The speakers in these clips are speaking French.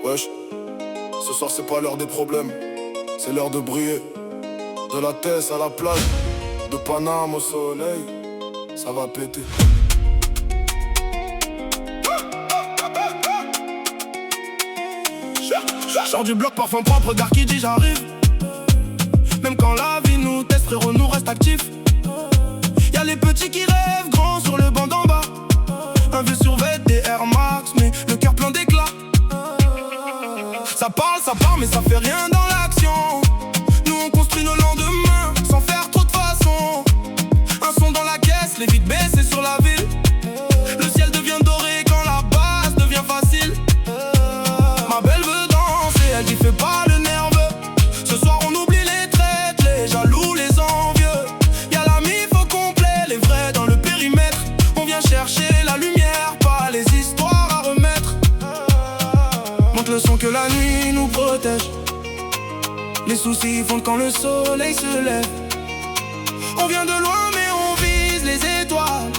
Wesh, ce soir c'est pas l'heure des problèmes, c'est l'heure de briller. De la Tesse à la plage, de Paname au soleil, ça va péter. Sors du bloc, parfum propre, regard qui dit j'arrive. Même quand la vie nous teste, frérot, nous reste actifs. Y'a les petits qui rêvent grands sur le banc d'en bas. Un vieux survêt des Air Max, mais le cœur plein d'éclat. Ça parle, mais ça fait rien dans l'action. Nous on construit nos lendemains, sans faire trop de façon. Un son dans la caisse, les vitres baissées sur la ville. Le ciel devient doré quand la base devient facile. Ma belle veut danser, elle dit fais pas le nerveux. Ce soir on oublie les traites, les jaloux, les envieux. Y'a la mif au complet, les vrais dans le périmètre. On vient chercher la lumière, pas les histoires à remettre. Monte le son que la nuit nous protège. Les soucis fondent quand le soleil se lève. On vient de loin mais on vise les étoiles.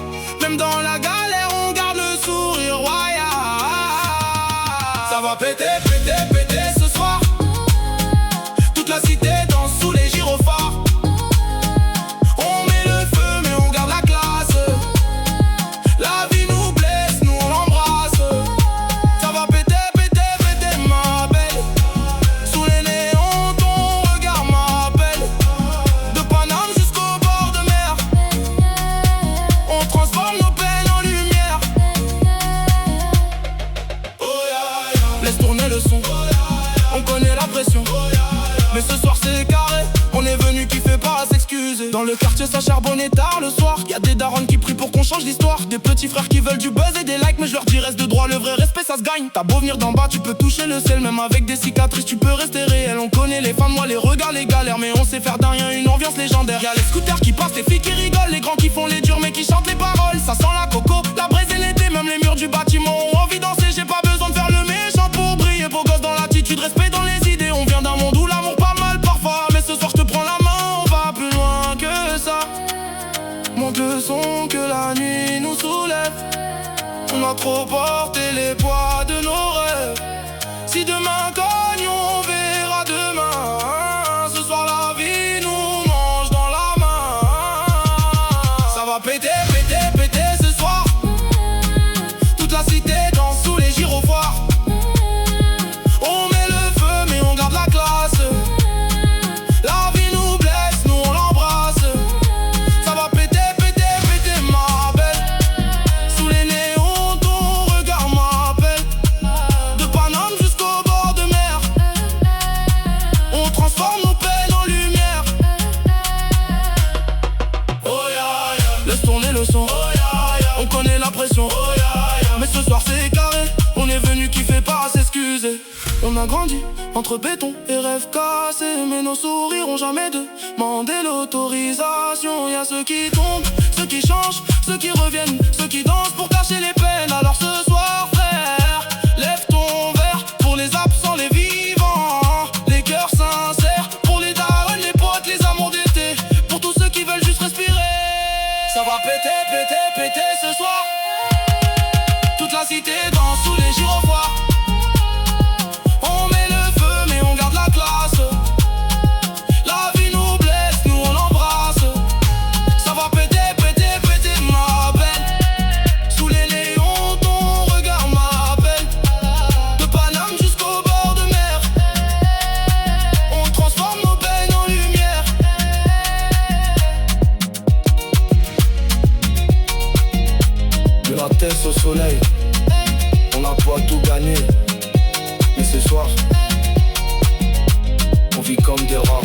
Même dans la galère on garde le sourire royal. Ça va péter, péter, péter ce soir. Toute la cité danse sous les gyrophares. On met le feu mais on garde la classe. La vie nous blesse, nous on l'embrasse. Ça va péter, péter, péter ma belle. Sous les néons ton regard m'appelle. De Paname jusqu'au bord de mer. On transforme nos peines en lumière. Oh yeah, yeah. Laisse tourner le son. On connaît la pression. Mais ce soir c'est carré. On est venu kiffer pas à s'excuser. Dans le quartier ça charbonne tard le soir. Y'a des darons qui prient pour qu'on change l'histoire. Des petits frères qui veulent du buzz et des likes. Mais je leur dis reste de droit, le vrai respect ça se gagne. T'as beau venir d'en bas, tu peux toucher le ciel. Même avec des cicatrices tu peux rester réel. On connaît les fins de moi, les regards, les galères. Mais on sait faire d'un rien une ambiance légendaire. Y'a les scooters qui passent, les filles qui rigolent. Les grands qui font les durs mais qui chantent les paroles. Ça sent la coco, la braise et l'été. Même les murs du bâtiment ont envie de danser. J'ai pas besoin de faire le méchant pour briller. Beau gosse dans l'attitude, respect dans les idées. On vient d'un monde où l'amour pas mal parfois. Mais ce soir je te prends la main, on va plus loin que ça. Monte le son que la nuit nous soulève. On a trop porté les poids de nos rêves. Si demain cogne, on verra demain. Ce soir la vie nous mange dans la main. Ça va péter, péter, péter ce soir. Toute la cité danse sous les gyrophares. On met le feu mais on garde la classe. La vie nous blesse, nous on l'embrasse. Ça va péter, péter, péter ma belle. Sous les néons ton regard m'appelle. De Paname jusqu'au bord de mer. On transforme nos peines en lumière. Oh yeah, yeah. Laisse tourner le son. Oh yeah, yeah. On connaît la pression. Oh yeah, yeah. Mais ce soir c'est carré. On est venu kiffer pas à s'excuser. On a grandi entre béton et rêves cassés. Mais nos sourires ont jamais demandé l'autorisation. Y'a ceux qui tombent, ceux qui changent, ceux qui reviennent, ceux qui dansent pour cacher les peines. Alors ce soir frère, lève ton verre pour les absents, les vivants, les cœurs sincères. Pour les darons, les potes, les amours d'été. Pour tous ceux qui veulent juste respirer. Ça va péter, péter, péter ce soir. Toute la cité danse sous les gyrophares. On met le feu mais on garde la classe. La vie nous blesse, nous on l'embrasse. Ça va péter, péter, péter ma belle. Sous les néons ton regard m'appelle. De Paname jusqu'au bord de mer. On transforme nos peines en lumière. De la Tesse au soleil. On n'a pas tout gagné. Mais ce soir, on vit comme des rats.